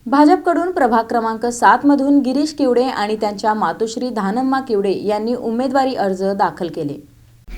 भाजपकडून प्रभाग क्रमांक 7 मधून गिरीश किवडे आणि त्यांच्या मातोश्री धानम्मा किवडे यांनी उमेदवारी अर्ज दाखल केले।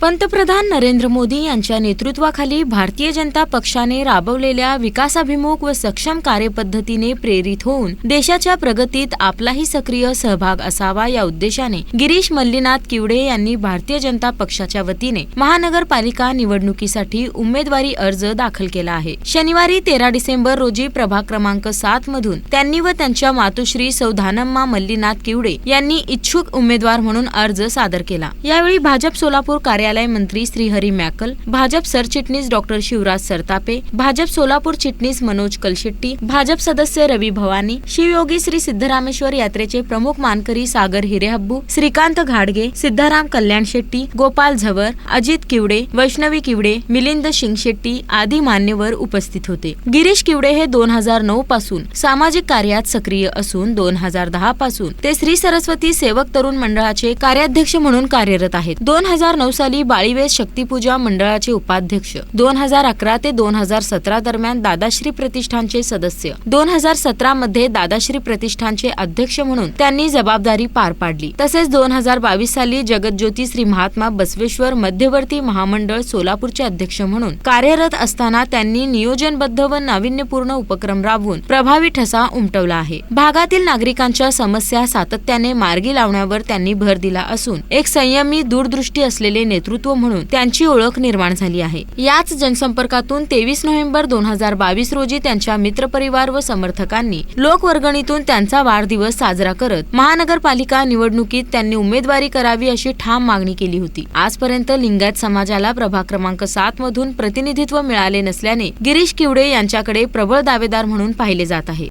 पंतप्रधान नरेंद्र मोदी यांच्या नेतृत्वाखाली भारतीय जनता पक्षाने राबवलेल्या विकासाभिमुख व सक्षम कार्यपद्धतीने प्रेरित होऊन देशाच्या प्रगतीत आपलाही सक्रिय सहभाग असावा या उद्देशाने गिरीश मल्लीनाथ किवडे यांनी भारतीय जनता पक्षाच्या वतीने महानगरपालिका निवडणुकीसाठी उमेदवारी अर्ज दाखल केला आहे। शनिवारी 13 डिसेंबर रोजी प्रभाग क्रमांक 7 मधून त्यांनी व त्यांच्या मातोश्री सौ धानम्मा मल्लीनाथ किवडे यांनी इच्छुक उमेदवार म्हणून अर्ज सादर केला। यावेळी भाजप सोलापूर कार्यालय मंत्री श्रीहरी मॅकल, भाजप सरचिटणीस डॉक्टर शिवराज सरतापे, भाजप सोलापूर चिटणीस मनोज कलशेट्टी, भाजप सदस्य रवी भवानी, शिवयोगी श्री सिद्धरामेश्वर यात्रेचे प्रमुख मानकरी सागर हिरेहब्बू, श्रीकांत घाडगे, सिद्धाराम कल्याण शेट्टी, गोपाल झवर, अजित किवडे, वैष्णवी किवडे, मिलिंद शिंगशेट्टी आदी मान्यवर उपस्थित होते। गिरीश किवडे हे 2009 पासून सामाजिक कार्यात सक्रिय असून 2010 पासून ते श्री सरस्वती सेवक तरुण मंडळाचे कार्याध्यक्ष म्हणून कार्यरत आहेत। 2009 साली बाळीवेस शक्तीपूजा मंडळाचे उपाध्यक्ष, 2011 ते 2017 दरम्यान दादाश्री प्रतिष्ठानचे सदस्य, 2017 मध्ये दादाश्री प्रतिष्ठानचे अध्यक्ष म्हणून त्यांनी जबाबदारी पार पाडली। तसेच 2022 साली जगतज्योती श्री महात्मा बसवेश्वर मध्यवर्ती महामंडळ सोलापूरचे अध्यक्ष म्हणून कार्यरत असताना त्यांनी नियोजनबद्ध व नाविन्यपूर्ण उपक्रम राबवून प्रभावी ठसा उमटवला आहे। भागातील नागरिकांच्या समस्या सातत्याने मार्गी लावण्यावर त्यांनी भर दिला असून एक संयमी दूरदृष्टी असलेले नेतृत्व म्हणून त्यांची ओळख निर्माण झाली आहे। याच जनसंपर्कातून 23 नोव्हेंबर 2022 रोजी त्यांच्या मित्रपरिवार व समर्थकांनी लोकवर्गणीतून त्यांचा वाढदिवस साजरा करत महानगरपालिका निवडणुकीत त्यांनी उमेदवारी करावी अशी ठाम मागणी केली होती। आजपर्यंत लिंगायत समाजाला प्रभाग क्रमांक 7 मधून प्रतिनिधित्व मिळाले नसल्याने गिरीश किवडे यांच्याकडे प्रबळ दावेदार म्हणून पाहिले जात आहे।